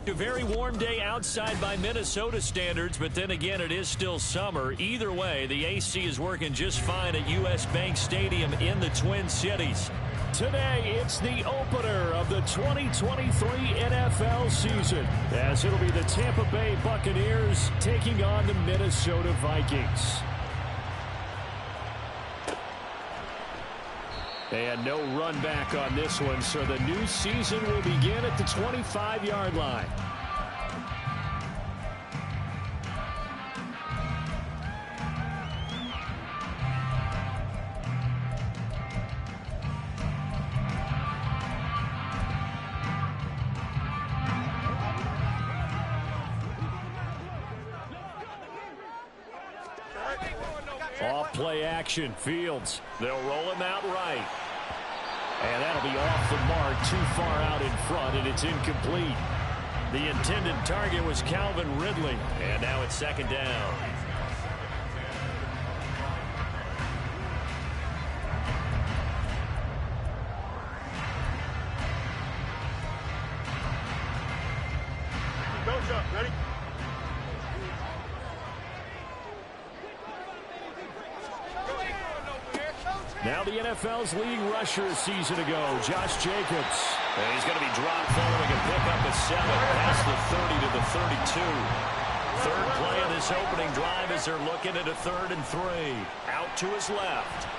A very warm day outside by Minnesota standards, but then again, it is still summer. Either way, the AC is working just fine at U.S. Bank Stadium in the Twin Cities. Today, it's the opener of the 2023 NFL season, as it'll be the Tampa Bay Buccaneers taking on the Minnesota Vikings. And no run back on this one, so the new season will begin at the 25-yard line. Off play action, Fields. They'll roll him out right. And that'll be off the mark, too far out in front, and it's incomplete. The intended target was Calvin Ridley, and now it's second down. Go, Chuck. Ready? Now the NFL's leading rusher a season ago, Josh Jacobs. And he's going to be dropped following a pickup of 7 past the 30 to the 32. Third play of this opening drive as they're looking at a 3rd and 3. Out to his left.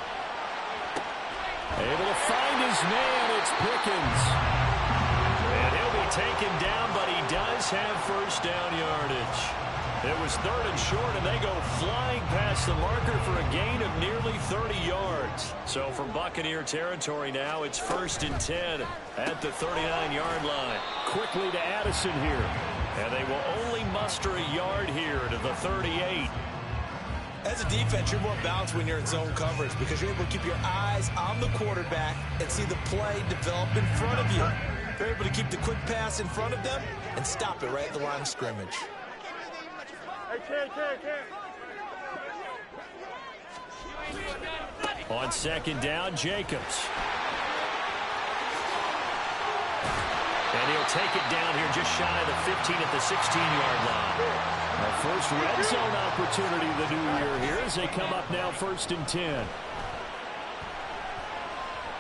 Able to find his man, it's Pickens. And he'll be taken down, but he does have first down yardage. It was 3rd and short, and they go flying past the marker for a gain of nearly 30 yards. So from Buccaneer territory now, it's 1st and 10 at the 39-yard line. Quickly to Addison here. And they will only muster a yard here to the 38. As a defense, you're more balanced when you're in zone coverage because you're able to keep your eyes on the quarterback and see the play develop in front of you. You're able to keep the quick pass in front of them and stop it right at the line of scrimmage. On second down, Jacobs. And he'll take it down here just shy of the 15 at the 16-yard line. Our first red zone opportunity of the new year here as they come up now 1st and 10.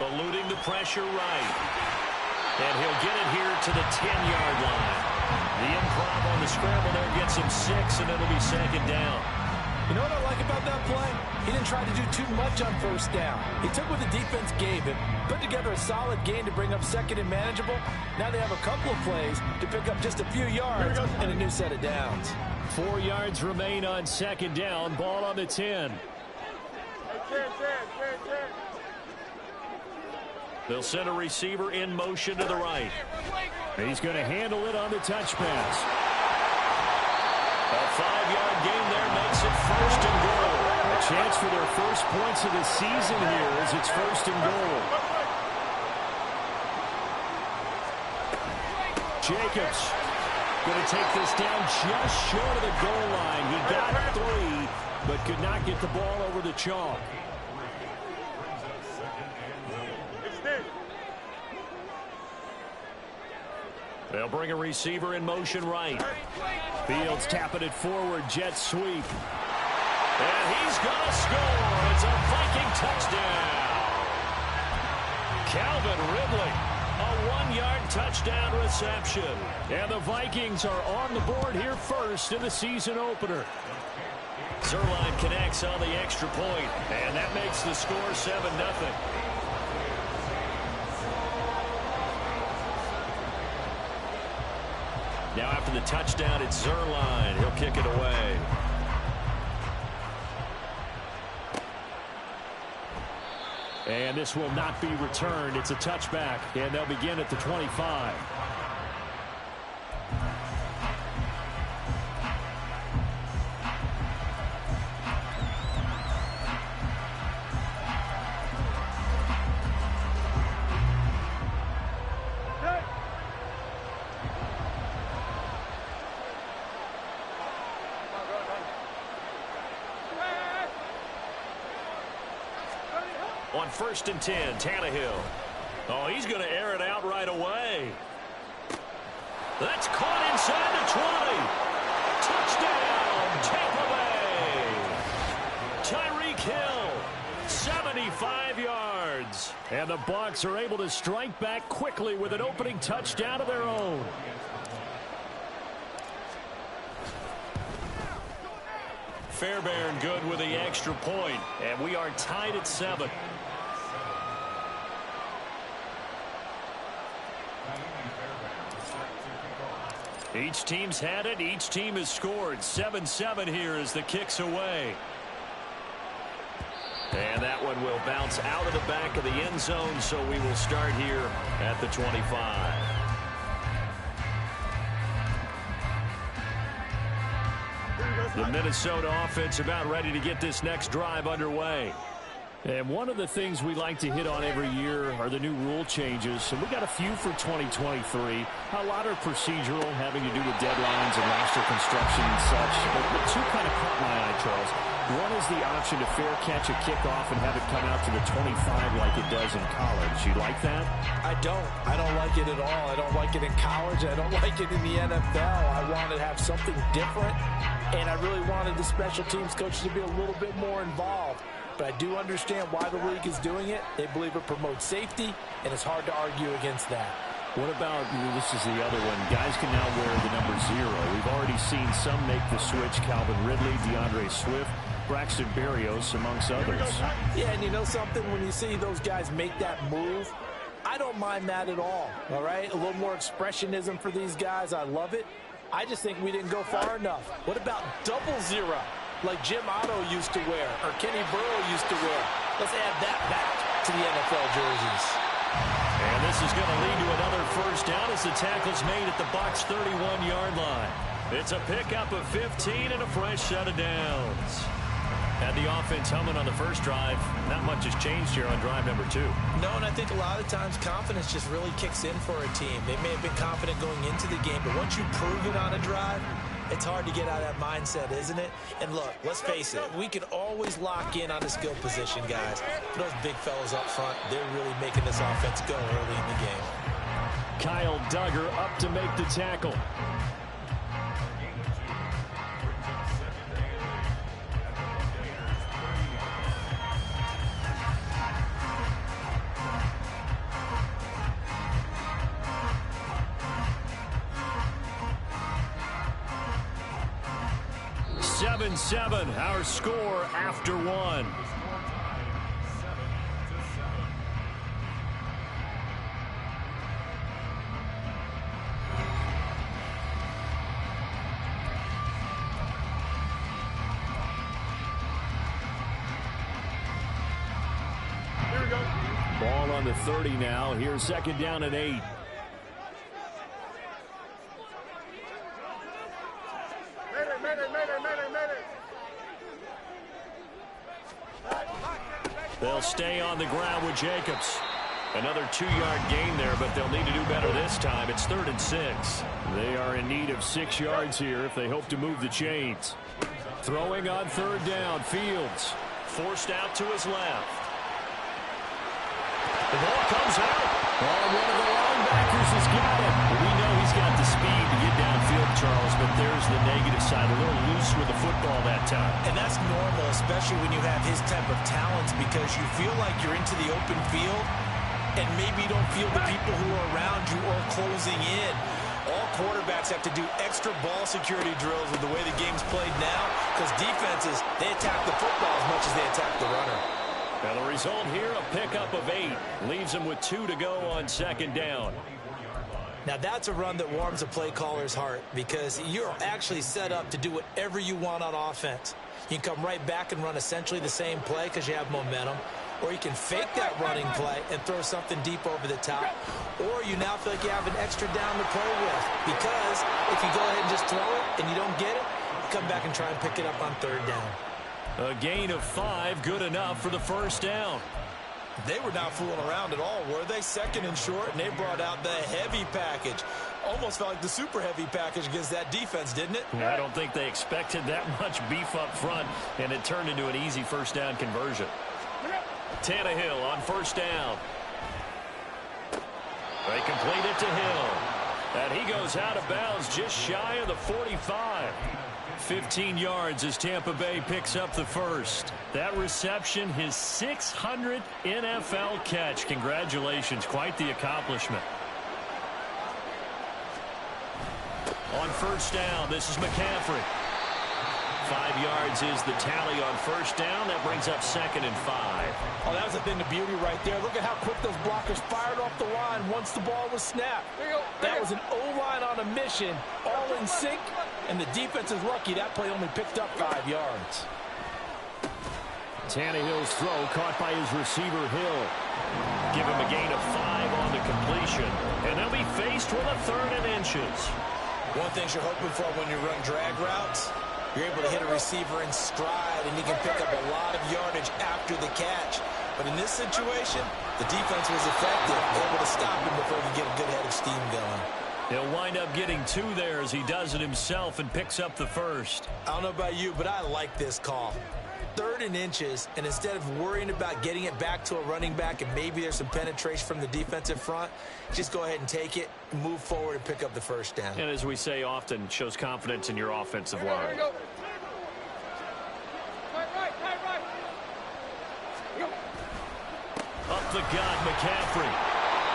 Eluding the pressure right. And he'll get it here to the 10-yard line. The improv on the scramble there gets him 6, and it'll be second down. You know what I like about that play? He didn't try to do too much on first down. He took what the defense gave him, put together a solid gain to bring up 2nd and manageable. Now they have a couple of plays to pick up just a few yards and a new set of downs. 4 yards remain on second down. Ball on the 10. They'll send a receiver in motion to the right. He's going to handle it on the touch pass. A 5-yard gain there makes it 1st and goal. A chance for their first points of the season here as it's 1st and goal. Jacobs going to take this down just short of the goal line. He got 3, but could not get the ball over the chalk. They'll bring a receiver in motion right. Fields tapping it forward, jet sweep. And he's going to score. It's a Viking touchdown. Calvin Ridley, a 1-yard touchdown reception. And the Vikings are on the board here first in the season opener. Zerline connects on the extra point, and that makes the score 7-0. Now after the touchdown, it's Zerline. He'll kick it away. And this will not be returned. It's a touchback, and they'll begin at the 25. On 1st and 10, Tannehill. Oh, he's going to air it out right away. That's caught inside the 20. Touchdown, Tampa Bay. Tyreek Hill, 75 yards. And the Bucs are able to strike back quickly with an opening touchdown of their own. Fairbairn good with the extra point, and we are tied at 7. Each team's had it. Each team has scored. 7-7 here as the kick's away. And that one will bounce out of the back of the end zone, so we will start here at the 25. The Minnesota offense about ready to get this next drive underway. And one of the things we like to hit on every year are the new rule changes. And we got a few for 2023. A lot are procedural, having to do with deadlines and roster construction and such. But two kind of caught my eye, Charles. One is the option to fair catch a kickoff and have it come out to the 25 like it does in college. You like that? I don't. I don't like it at all. I don't like it in college. I don't like it in the NFL. I want to have something different. And I really wanted the special teams coaches to be a little bit more involved. But I do understand why the league is doing it. They believe it promotes safety, and it's hard to argue against that. What about, this is the other one, guys can now wear the number 0. We've already seen some make the switch. Calvin Ridley, DeAndre Swift, Braxton Berrios, amongst others. Yeah, and you know something? When you see those guys make that move, I don't mind that at all right? A little more expressionism for these guys. I love it. I just think we didn't go far enough. What about 00? Like Jim Otto used to wear, or Kenny Burrow used to wear. Let's add that back to the NFL jerseys. And this is going to lead to another first down as the tackle's made at the Bucs 31-yard line. It's a pickup of 15 and a fresh set of downs. Had the offense humming on the first drive. Not much has changed here on drive number 2. No, and I think a lot of times confidence just really kicks in for a team. They may have been confident going into the game, but once you prove it on a drive, it's hard to get out of that mindset, isn't it? And look, let's face it, we can always lock in on the skill position, guys. But those big fellas up front, they're really making this offense go early in the game. Kyle Duggar up to make the tackle. Our score after 1. Here we go. Ball on the 30 now. Here's second down and 8. They'll stay on the ground with Jacobs. Another 2-yard gain there, but they'll need to do better this time. It's 3rd and 6. They are in need of 6 yards here if they hope to move the chains. Throwing on 3rd down, Fields. Forced out to his left. The ball comes out. One of the linebackers has got it. We know he's got the speed to get downfield, Charles, but there's the negative side. A little loose with the football that time. And that's normal, especially when you have his type of talents, because you feel like you're into the open field and maybe you don't feel the people who are around you or closing in. All quarterbacks have to do extra ball security drills with the way the game's played now, because defenses, they attack the football as much as they attack the runner. And the result here, a pickup of 8. Leaves them with 2 to go on 2nd down. Now that's a run that warms a play caller's heart, because you're actually set up to do whatever you want on offense. You can come right back and run essentially the same play because you have momentum, or you can fake that running play and throw something deep over the top, or you now feel like you have an extra down to play with, because if you go ahead and just throw it and you don't get it, you come back and try and pick it up on 3rd down. A gain of 5, good enough for the first down. They were not fooling around at all, were they? 2nd and short, and they brought out the heavy package. Almost felt like the super heavy package against that defense, didn't it? I don't think they expected that much beef up front, and it turned into an easy first down conversion. Tannehill on first down. They complete it to Hill. And he goes out of bounds just shy of the 45. 15 yards as Tampa Bay picks up the first. That reception, his 600th NFL catch. Congratulations, quite the accomplishment. On first down, this is McCaffrey. 5 yards is the tally on first down. That brings up 2nd and 5. Oh, that was a thing of beauty right there. Look at how quick those blockers fired off the line once the ball was snapped. That was an O-line on a mission, all in sync, and the defense is lucky that play only picked up 5 yards. Tannehill's throw caught by his receiver, Hill. Give him a gain of 5 on the completion, and they'll be faced with a 3rd and inches. One thing you're hoping for when you run drag routes, you're able to hit a receiver in stride, and he can pick up a lot of yardage after the catch. But in this situation, the defense was effective, able to stop him before he could get a good head of steam going. He'll wind up getting 2 there as he does it himself and picks up the first. I don't know about you, but I like this call. 3rd and inches, and instead of worrying about getting it back to a running back and maybe there's some penetration from the defensive front, just go ahead and take it, move forward, and pick up the first down. And as we say often, shows confidence in your offensive line. Up the gut, McCaffrey.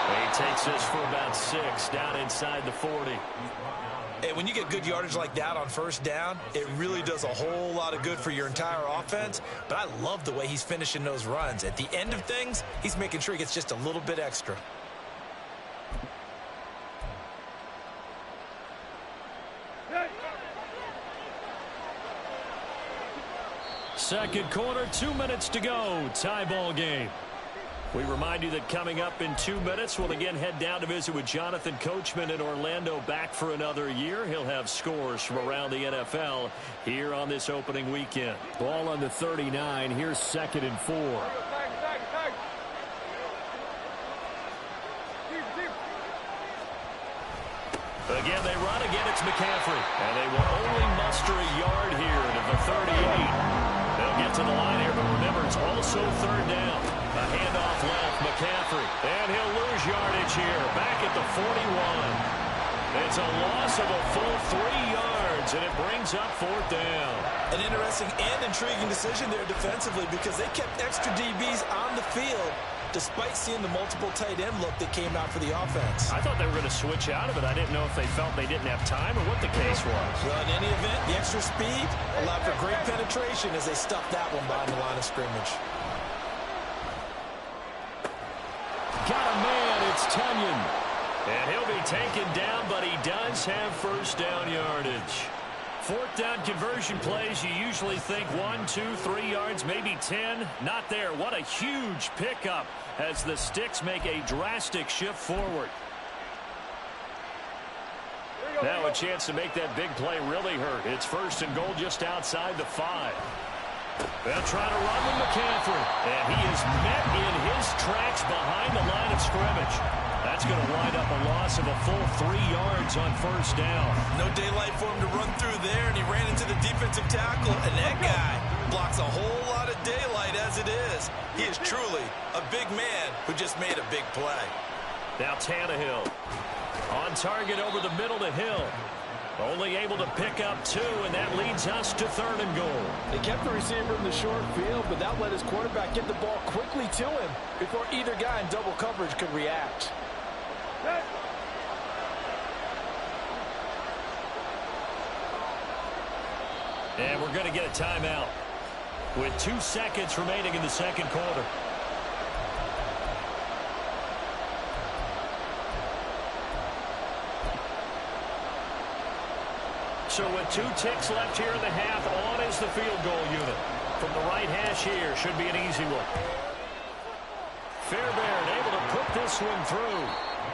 He takes this for about 6 down inside the 40. Hey, when you get good yardage like that on first down, it really does a whole lot of good for your entire offense. But I love the way he's finishing those runs. At the end of things, he's making sure he gets just a little bit extra. Second quarter, 2 minutes to go. Tie ball game. We remind you that coming up in 2 minutes, we'll again head down to visit with Jonathan Coachman in Orlando, back for another year. He'll have scores from around the NFL here on this opening weekend. Ball on the 39. Here's 2nd and 4. Again, they run. Again, it's McCaffrey. And they will only muster a yard here to the 38. They'll get to the line here, but remember, it's also 3rd down. A handoff left, McCaffrey. And he'll lose yardage here, back at the 41. It's a loss of a full 3 yards, and it brings up 4th down. An interesting and intriguing decision there defensively because they kept extra DBs on the field despite seeing the multiple tight end look that came out for the offense. I thought they were going to switch out of it. I didn't know if they felt they didn't have time or what the case was. Well, in any event, the extra speed allowed for great penetration as they stuffed that one behind the line of scrimmage. Got a man, it's Tunyon. And he'll be taken down, but he does have first down yardage. 4th down conversion plays, you usually think 1, 2, 3 yards, maybe 10. Not there. What a huge pickup as the Sticks make a drastic shift forward. Now a chance to make that big play really hurt. It's 1st and goal just outside the 5. They'll try to run with McCaffrey. And he is met in his tracks behind the line of scrimmage. That's going to wind up a loss of a full 3 yards on first down. No daylight for him to run through there, and he ran into the defensive tackle, and that guy blocks a whole lot of daylight as it is. He is truly a big man who just made a big play. Now Tannehill on target over the middle to Hill. Only able to pick up 2, and that leads us to 3rd and goal. They kept the receiver in the short field, but that let his quarterback get the ball quickly to him before either guy in double coverage could react. And we're going to get a timeout with 2 seconds remaining in the second quarter. So with 2 ticks left here in the half, on is the field goal unit. From the right hash here, should be an easy one. Fairbairn able to put this one through.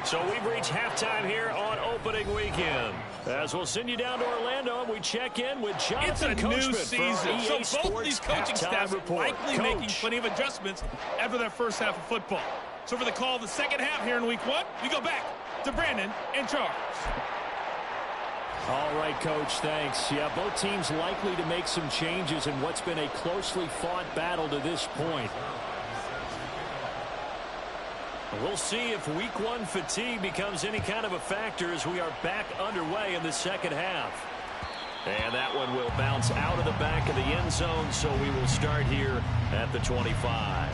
So we've reached halftime here on opening weekend. As we'll send you down to Orlando, and we check in with Jonathan Coachman. It's a new season, so both these coaching staffs are likely Coach. making plenty of adjustments after their first half of football. So for the call of the second half here in week 1, we go back to Brandon and Charles. All right, Coach, thanks. Yeah, both teams likely to make some changes in what's been a closely fought battle to this point. We'll see if week one fatigue becomes any kind of a factor as we are back underway in the second half. And that one will bounce out of the back of the end zone, so we will start here at the 25.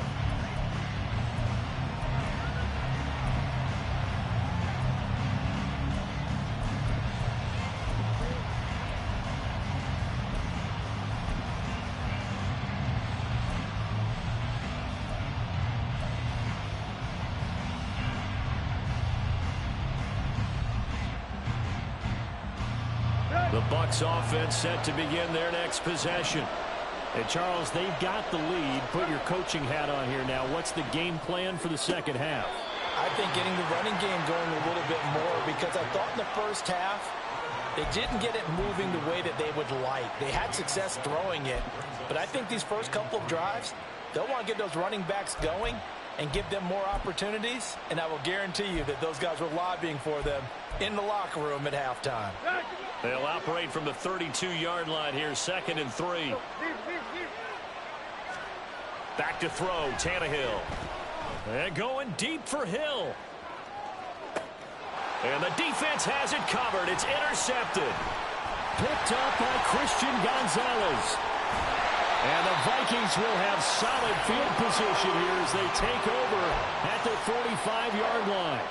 The Bucs offense set to begin their next possession. And Charles, they've got the lead. Put your coaching hat on here now. What's the game plan for the second half? I think getting the running game going a little bit more, because I thought in the first half they didn't get it moving the way that they would like. They had success throwing it, but I think these first couple of drives, they'll want to get those running backs going and give them more opportunities, and I will guarantee you that those guys were lobbying for them in the locker room at halftime. They'll operate from the 32-yard line here, 2nd and 3. Back to throw, Tannehill. And going deep for Hill. And the defense has it covered. It's intercepted. Picked up by Christian Gonzalez. And the Vikings will have solid field position here as they take over at the 45-yard line.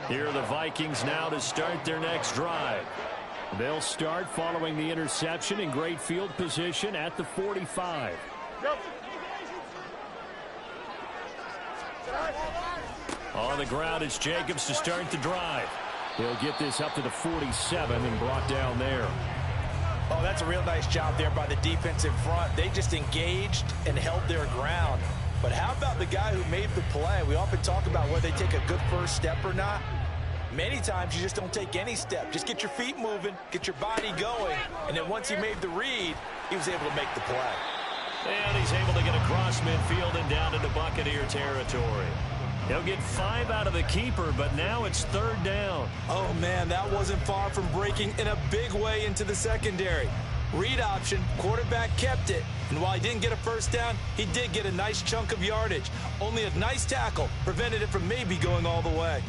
Here are the Vikings now to start their next drive. They'll start following the interception in great field position at the 45. On the ground, it's Jacobs to start the drive. He'll get this up to the 47 and brought down there. Oh, that's a real nice job there by the defense in front. They just engaged and held their ground. But how about the guy who made the play? We often talk about whether they take a good first step or not. Many times you just don't take any step. Just get your feet moving, get your body going, and then once he made the read, he was able to make the play. And he's able to get across midfield and down into Buccaneer territory. He'll get 5 out of the keeper, but now it's 3rd down. Oh, man, that wasn't far from breaking in a big way into the secondary. Read option, quarterback kept it. And while he didn't get a first down, he did get a nice chunk of yardage. Only a nice tackle prevented it from maybe going all the way.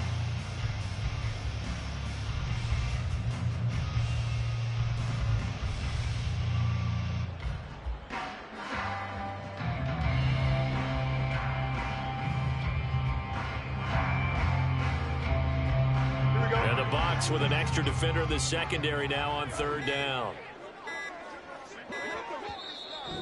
With an extra defender in the secondary now on 3rd down.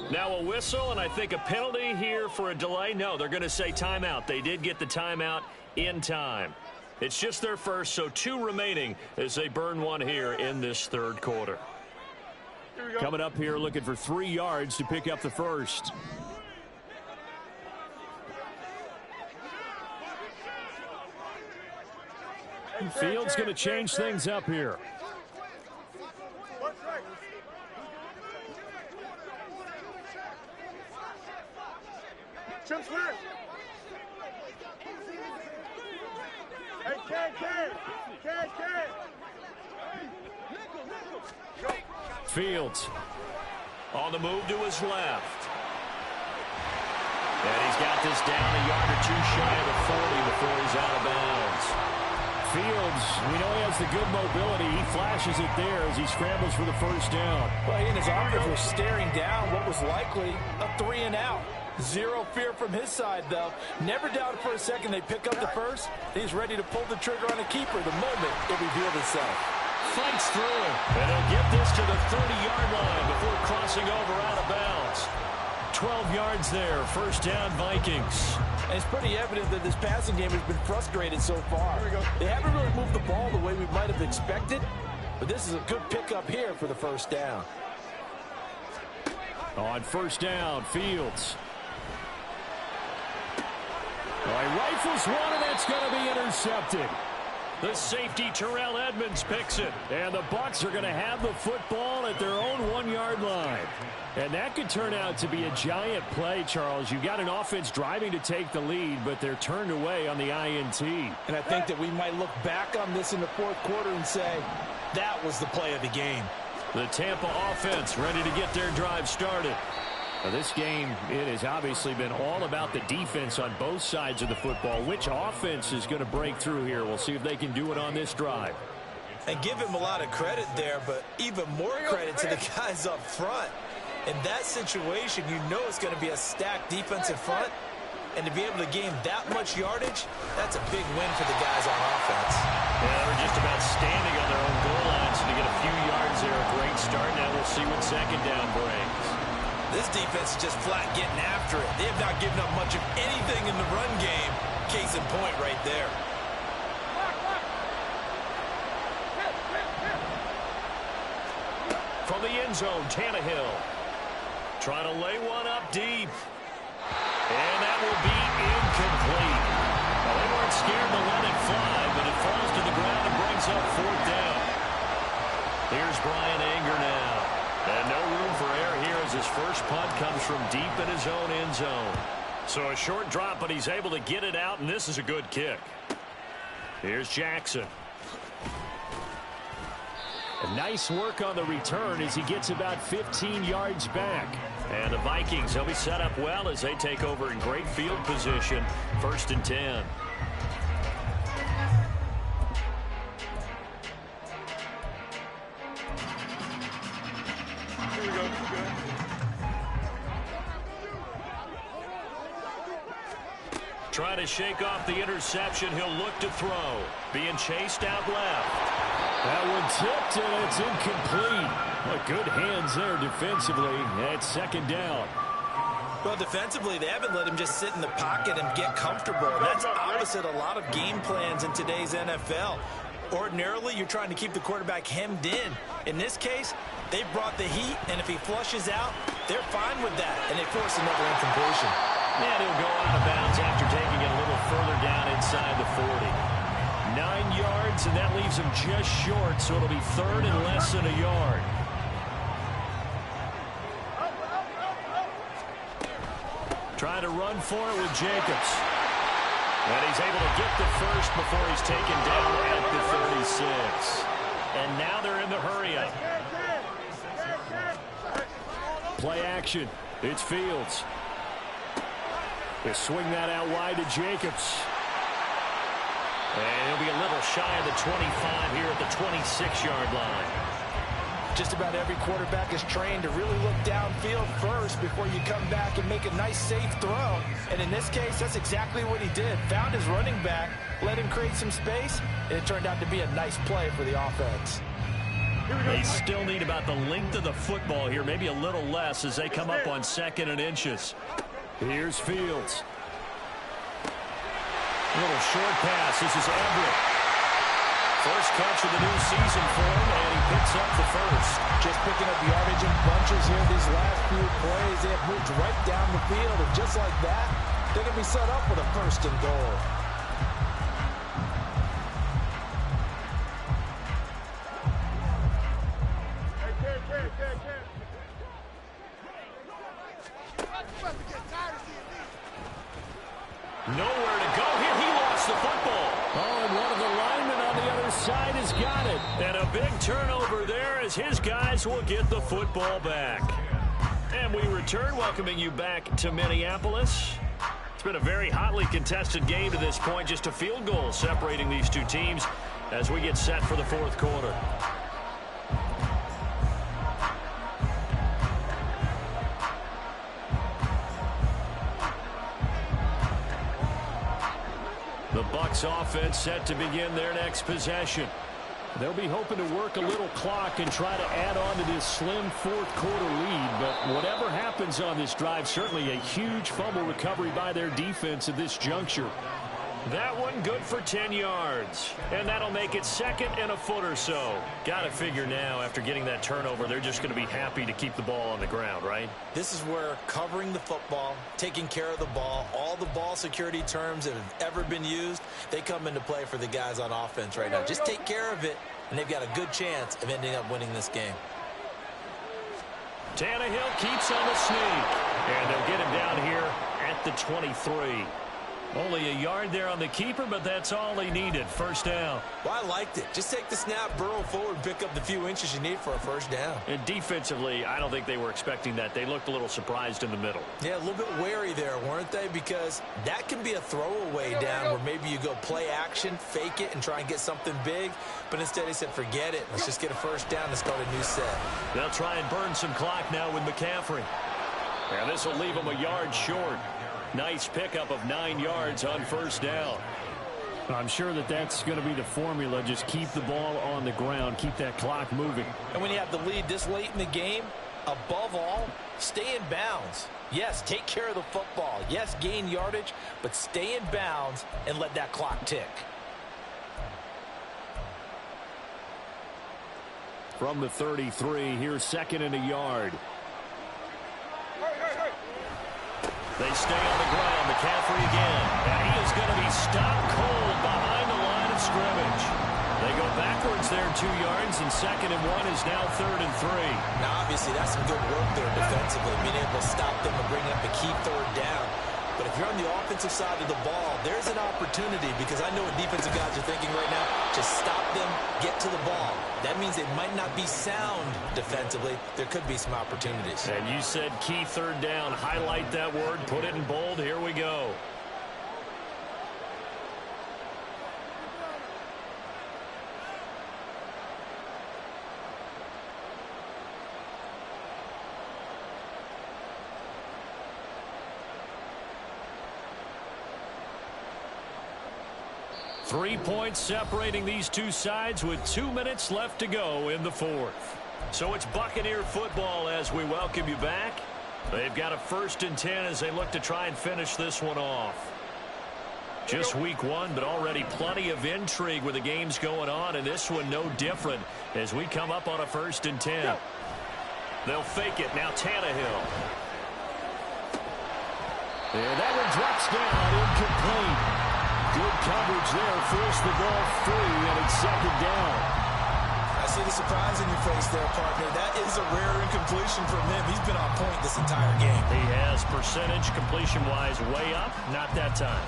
Now a whistle, and I think a penalty here for a delay. No, they're going to say timeout. They did get the timeout in time. It's just their first, so 2 remaining as they burn 1 here in this 3rd quarter. Coming up here looking for 3 yards to pick up the first. Fields going to change things up here. Fields on the move to his left. And he's got this down a yard or 2 shy of the 40 before he's out of bounds. Fields, we know he has the good mobility. He flashes it there as he scrambles for the first down. Well, he and his offense were staring down what was likely a 3 and out. Zero fear from his side, though. Never doubted for a second they pick up the first. He's ready to pull the trigger on a keeper the moment it revealed itself. Fights through it. And he'll get this to the 30-yard line before crossing over out of bounds. 12 yards there. First down, Vikings. And it's pretty evident that this passing game has been frustrated so far. They haven't really moved the ball the way we might have expected, but this is a good pickup here for the first down. On first down, Fields. Well, he rifles one, and that's going to be intercepted. The safety, Terrell Edmonds, picks it. And the Bucs are going to have the football at their own 1-yard line. And that could turn out to be a giant play, Charles. You've got an offense driving to take the lead, but they're turned away on the INT. And I think that we might look back on this in the 4th quarter and say, that was the play of the game. The Tampa offense ready to get their drive started. Now this game, it has obviously been all about the defense on both sides of the football. Which offense is going to break through here? We'll see if they can do it on this drive. And give him a lot of credit there, but even more credit to the guys up front. In that situation, you know it's going to be a stacked defensive front. And to be able to gain that much yardage, that's a big win for the guys on offense. Yeah, they're just about standing on their own goal line, so to get a few yards there, a great start. Now we'll see what second down brings. This defense is just flat getting after it. They have not given up much of anything in the run game. Case in point right there. From the end zone, Tannehill. Trying to lay one up deep. And that will be incomplete. Well, they weren't scared to let it fly, but it falls to the ground and brings up fourth down. Here's Brian Anger now. And no room for error here as his first punt comes from deep in his own end zone. So a short drop, but he's able to get it out, and this is a good kick. Here's Jackson. A nice work on the return as he gets about 15 yards back. And the Vikings, they'll be set up well as they take over in great field position. 1st and 10. Here we go. Trying to shake off the interception. He'll look to throw. Being chased out left. That one tipped, and it's incomplete. Well, good hands there defensively at second down. Well, defensively, they haven't let him just sit in the pocket and get comfortable. That's opposite a lot of game plans in today's NFL. Ordinarily, you're trying to keep the quarterback hemmed in. In this case, they brought the heat, and if he flushes out, they're fine with that, and they force another incompletion. And he'll go out of bounds after taking it a little further down inside the 40. 9 yards, and that leaves him just short, so it'll be 3rd and less than a yard. Trying to run for it with Jacobs. And he's able to get the first before he's taken down at the 36. And now they're in the hurry-up. Play action. It's Fields. They swing that out wide to Jacobs. And he'll be a little shy of the 25 here at the 26-yard line. Just about every quarterback is trained to really look downfield first before you come back and make a nice, safe throw. And in this case, that's exactly what he did. Found his running back, let him create some space, and it turned out to be a nice play for the offense. They still need about the length of the football here, maybe a little less as they come up on 2nd and inches. Here's Fields. A little short pass. This is Everett. First catch of the new season for him, and he picks up the first. Just picking up yardage in bunches here these last few plays. They have moved right down the field, and just like that, they're going to be set up with a 1st and goal. Nowhere to go here. He lost the football. Oh, and one of the linemen on the other side has got it. And a big turnover there as his guys will get the football back. And we return, welcoming you back to Minneapolis. It's been a very hotly contested game to this point. Just a field goal separating these two teams as we get set for the 4th quarter. The Bucs offense set to begin their next possession. They'll be hoping to work a little clock and try to add on to this slim 4th quarter lead. But whatever happens on this drive, certainly a huge fumble recovery by their defense at this juncture. That one good for 10 yards. And that'll make it 2nd and a foot or so. Got to figure now, after getting that turnover, they're just going to be happy to keep the ball on the ground, right? This is where covering the football, taking care of the ball, all the ball security terms that have ever been used, they come into play for the guys on offense right now. Just take care of it, and they've got a good chance of ending up winning this game. Tannehill keeps on the sneak. And they'll get him down here at the 23. Only a yard there on the keeper, but that's all he needed. First down. Well, I liked it. Just take the snap, burrow forward, and pick up the few inches you need for a first down. And defensively, I don't think they were expecting that. They looked a little surprised in the middle. Yeah, a little bit wary there, weren't they? Because that can be a throwaway down where maybe you go play action, fake it, and try and get something big. But instead, he said, forget it. Let's just get a first down and start a new set. They'll try and burn some clock now with McCaffrey. And this will leave him a yard short. Nice pickup of 9 yards on first down. I'm sure that's going to be the formula. Just keep the ball on the ground. Keep that clock moving. And when you have the lead this late in the game, above all, stay in bounds. Yes, take care of the football. Yes, gain yardage, but stay in bounds and let that clock tick. From the 33, here's second and a yard. They stay on the ground. McCaffrey again. And he is going to be stopped cold behind the line of scrimmage. They go backwards there 2 yards, and 2nd and 1 is now 3rd and 3. Now, obviously, that's some good work there defensively, being able to stop them and bring up a key third down. But if you're on the offensive side of the ball, there's an opportunity, because I know what defensive guys are thinking right now. Just stop them, get to the ball. That means they might not be sound defensively. There could be some opportunities. And you said key third down. Highlight that word. Put it in bold. Here we go. Three points separating these two sides with 2 minutes left to go in the fourth. So it's Buccaneer football as we welcome you back. They've got a 1st and 10 as they look to try and finish this one off. Just week 1, but already plenty of intrigue with the games going on, and this one no different as we come up on a 1st and 10. They'll fake it. Now Tannehill. And that one drops down, incomplete. Good coverage there, forced the ball free, and it's 2nd down. I see the surprise in your face there, partner. That is a rare incompletion from him. He's been on point this entire game. He has percentage completion-wise way up, not that time.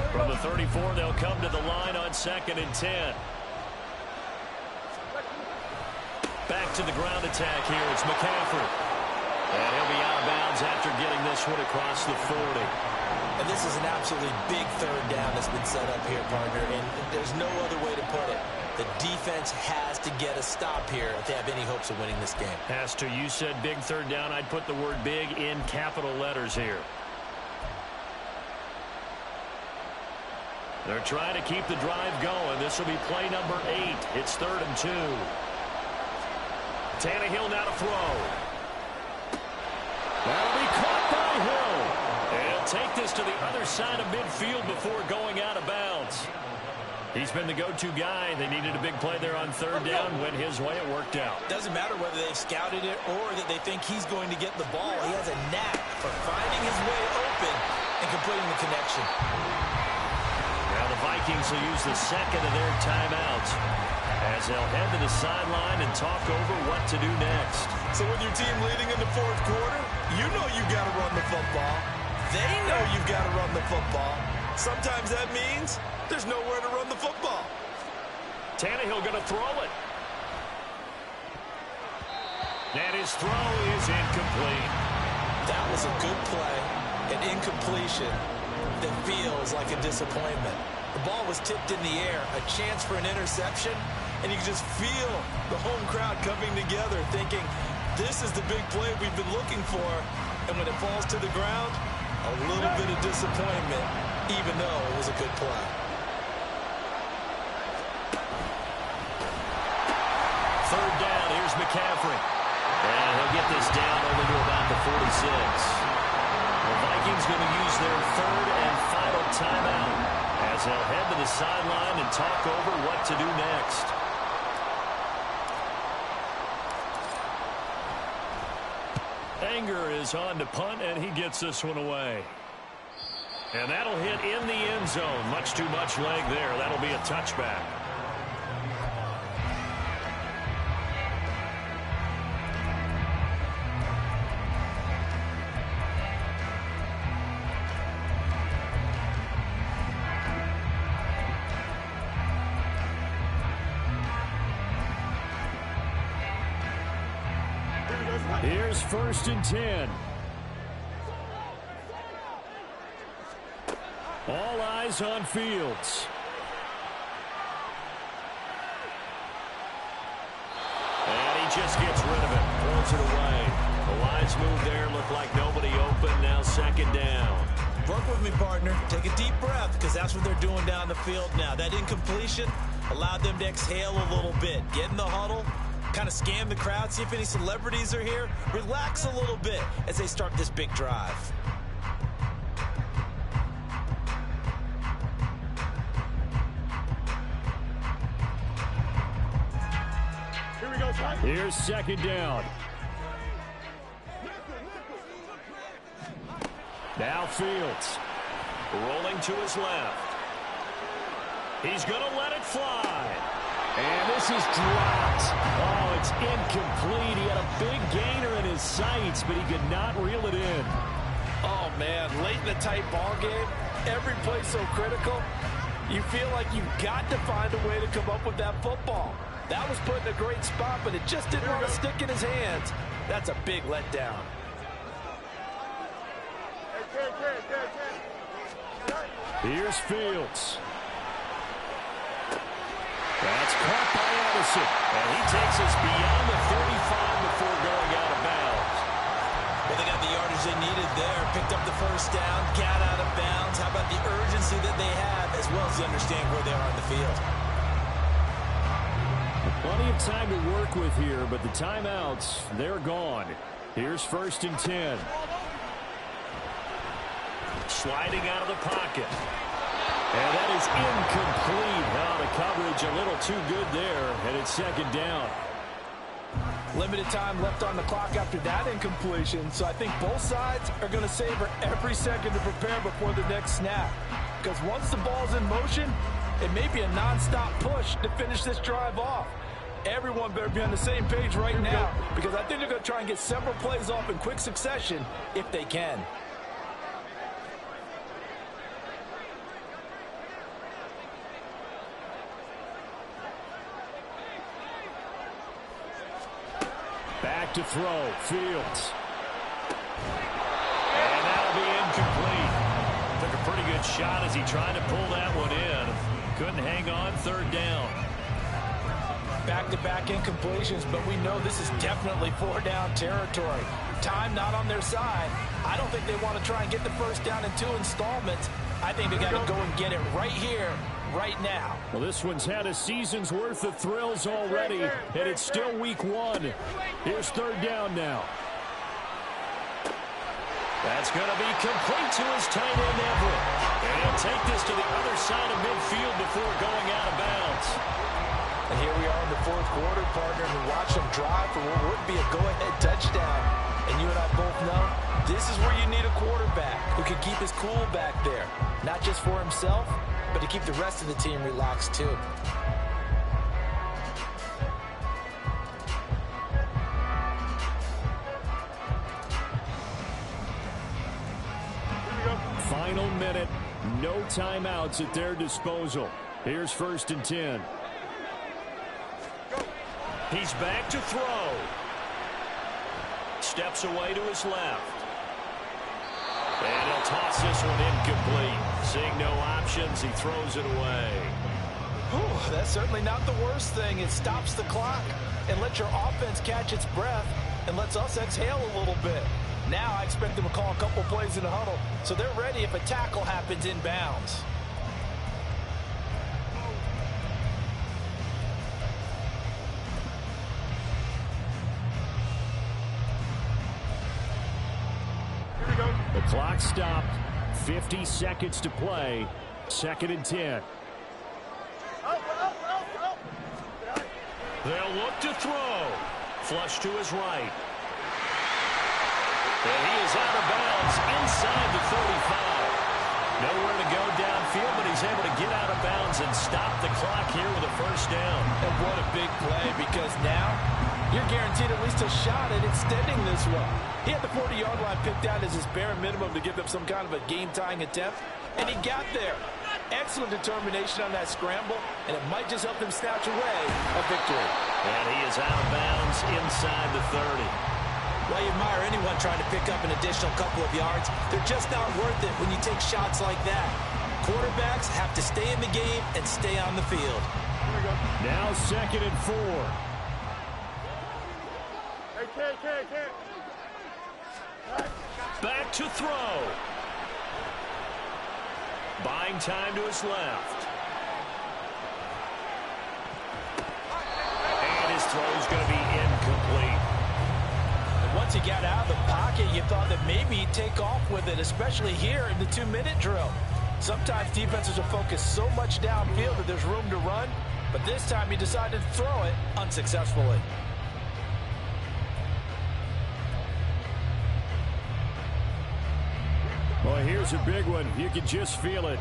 From the 34, they'll come to the line on 2nd and 10. Back to the ground attack here. It's McCaffrey. And he'll be out of bounds after getting this one across the 40. And this is an absolutely big third down that's been set up here, partner, and there's no other way to put it. The defense has to get a stop here if they have any hopes of winning this game. Has to. You said big third down. I'd put the word big in capital letters here. They're trying to keep the drive going. This will be play number 8. It's 3rd and 2. Tannehill now to throw. That'll be caught by Hill. And take this to the other side of midfield before going out of bounds. He's been the go-to guy. They needed a big play there on 3rd down. Went his way. It worked out. Doesn't matter whether they've scouted it or that they think he's going to get the ball. He has a knack for finding his way open and completing the connection. Now the Vikings will use the 2nd of their timeouts as they'll head to the sideline and talk over what to do next. So with your team leading in the 4th quarter, you know you've got to run the football. They know you've got to run the football. Sometimes that means there's nowhere to run the football. Tannehill going to throw it. And his throw is incomplete. That was a good play, an incompletion that feels like a disappointment. The ball was tipped in the air, a chance for an interception, and you can just feel the home crowd coming together thinking, this is the big play we've been looking for. And when it falls to the ground, a little bit of disappointment, even though it was a good play. 3rd down, here's McCaffrey. And he'll get this down only to about the 46. The Vikings going to use their 3rd and final timeout as they'll head to the sideline and talk over what to do next. Anger is on to punt, and he gets this one away. And that'll hit in the end zone. Much too much leg there. That'll be a touchback. Here's 1st and 10. All eyes on Fields. And he just gets rid of it. Throws it away. The lines move there. Look like nobody open. Now 2nd down. Work with me, partner. Take a deep breath, because that's what they're doing down the field now. That incompletion allowed them to exhale a little bit. Get in the huddle, kind of scan the crowd, see if any celebrities are here. Relax a little bit as they start this big drive. Here's 2nd down. Now Fields. Rolling to his left. He's going to let it fly. And this is dropped. Oh, it's incomplete. He had a big gainer in his sights, but he could not reel it in. Oh, man, late in the tight ball game, every play so critical, you feel like you've got to find a way to come up with that football. That was put in a great spot, but it just didn't want to stick in his hands. That's a big letdown. Here's Fields. That's caught by Addison. And he takes us beyond the 35 before going out of bounds. Well, they got the yardage they needed there. Picked up the 1st down, got out of bounds. How about the urgency that they have, as well as understand where they are on the field? Plenty of time to work with here, but the timeouts, they're gone. Here's 1st and 10. Sliding out of the pocket. And that is incomplete. Now the coverage a little too good there, and it's 2nd down. Limited time left on the clock after that incompletion, so I think both sides are going to savor every second to prepare before the next snap. Because once the ball's in motion, it may be a nonstop push to finish this drive off. Everyone better be on the same page right now, because I think they're going to try and get several plays off in quick succession if they can. Back to throw, Fields. And that'll be incomplete. Took a pretty good shot as he tried to pull that one in. Couldn't hang on. 3rd down. Back-to-back incompletions, but we know this is definitely 4-down territory. Time not on their side. I don't think they want to try and get the 1st down in 2 installments. I think they got to go and get it right here, right now. Well, this one's had a season's worth of thrills already, and it's still week 1. Here's 3rd down now. That's going to be complete to his tight end, Everett. And he'll take this to the other side of midfield before going out of bounds. And here we are in the 4th quarter, partner, and watch them drive for what would be a go-ahead touchdown. And you and I both know this is where you need a quarterback who can keep his cool back there. Not just for himself, but to keep the rest of the team relaxed too. Final minute, no timeouts at their disposal. Here's 1st and 10. He's back to throw. Steps away to his left. And he'll toss this one incomplete. Seeing no options, he throws it away. Whew, that's certainly not the worst thing. It stops the clock and lets your offense catch its breath and lets us exhale a little bit. Now I expect them to call a couple plays in the huddle, so they're ready if a tackle happens inbounds. The clock stopped. 50 seconds to play. 2nd and 10. They'll look to throw. Flush to his right. And he is out of bounds inside the 35. Nowhere to go downfield, but he's able to get out of bounds and stop the clock here with a 1st down. And what a big play, because now you're guaranteed at least a shot at extending this one. He had the 40-yard line picked out as his bare minimum to give them some kind of a game-tying attempt, and he got there. Excellent determination on that scramble, and it might just help them snatch away a victory. And he is out of bounds inside the 30. Well, you admire anyone trying to pick up an additional couple of yards. They're just not worth it when you take shots like that. Quarterbacks have to stay in the game and stay on the field. Now 2nd and 4. Back to throw. Buying time to his left. And his throw's going to be incomplete. Once he got out of the pocket, you thought that maybe he'd take off with it, especially here in the 2-minute drill. Sometimes defenses will focus so much downfield that there's room to run, but this time he decided to throw it unsuccessfully. Well, here's a big one. You can just feel it.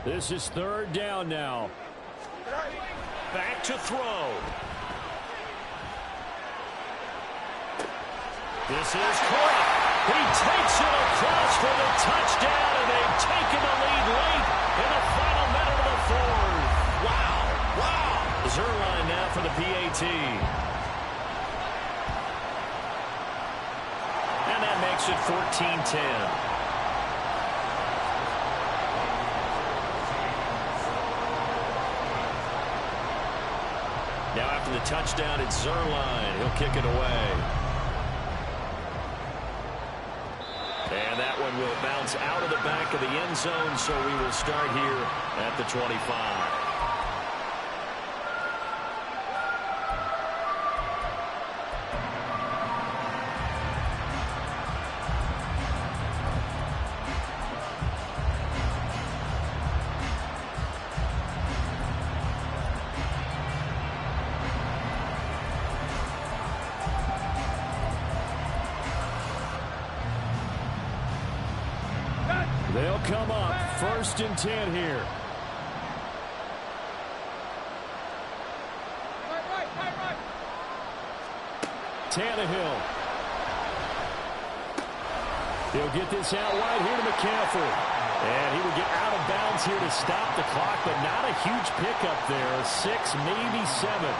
This is 3rd down now. Back to throw. This is caught. He takes it across for the touchdown, and they've taken the lead late in the final minute of the 4th. Wow. Zerline now for the PAT. And that makes it 14-10. Now after the touchdown, it's Zerline. He'll kick it away. And that one will bounce out of the back of the end zone, so we will start here at the 25. They'll come up 1st and 10 here. Tannehill. He'll get this out wide here to McCaffrey. And he will get out of bounds here to stop the clock, but not a huge pickup there. 6, maybe 7.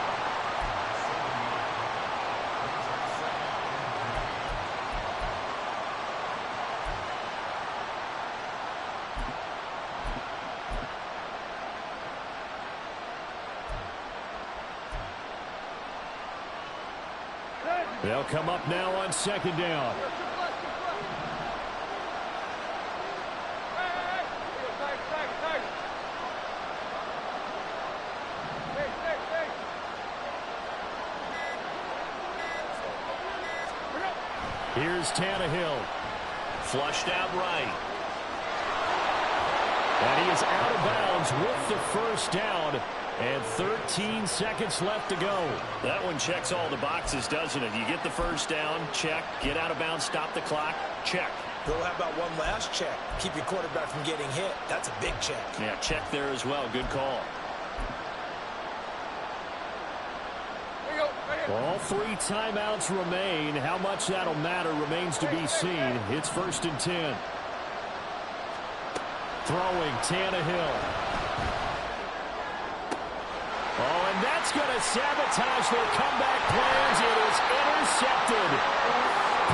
They'll come up now on 2nd down. Here's Tannehill. Flushed out right. And he is out of bounds with the 1st down. And 13 seconds left to go. That one checks all the boxes, doesn't it? You get the 1st down, check. Get out of bounds, stop the clock, check. Bill, how about one last check? Keep your quarterback from getting hit. That's a big check. Yeah, check there as well. Good call. All 3 timeouts remain. How much that'll matter remains to be seen. It's 1st and 10. Throwing Tannehill. Oh, and that's going to sabotage their comeback plans. It is intercepted.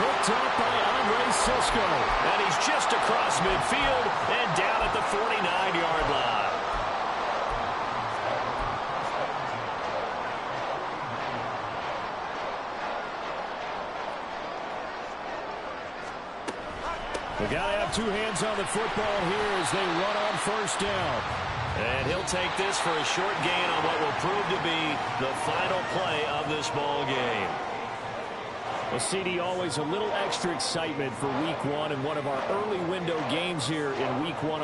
Picked up by Andre Sisco. And he's just across midfield and down at the 49-yard line. They got to have 2 hands on the football here as they run on 1st down. And he'll take this for a short gain on what will prove to be the final play of this ball game. Well, CD, always a little extra excitement for Week 1 and one of our early window games here in Week 1.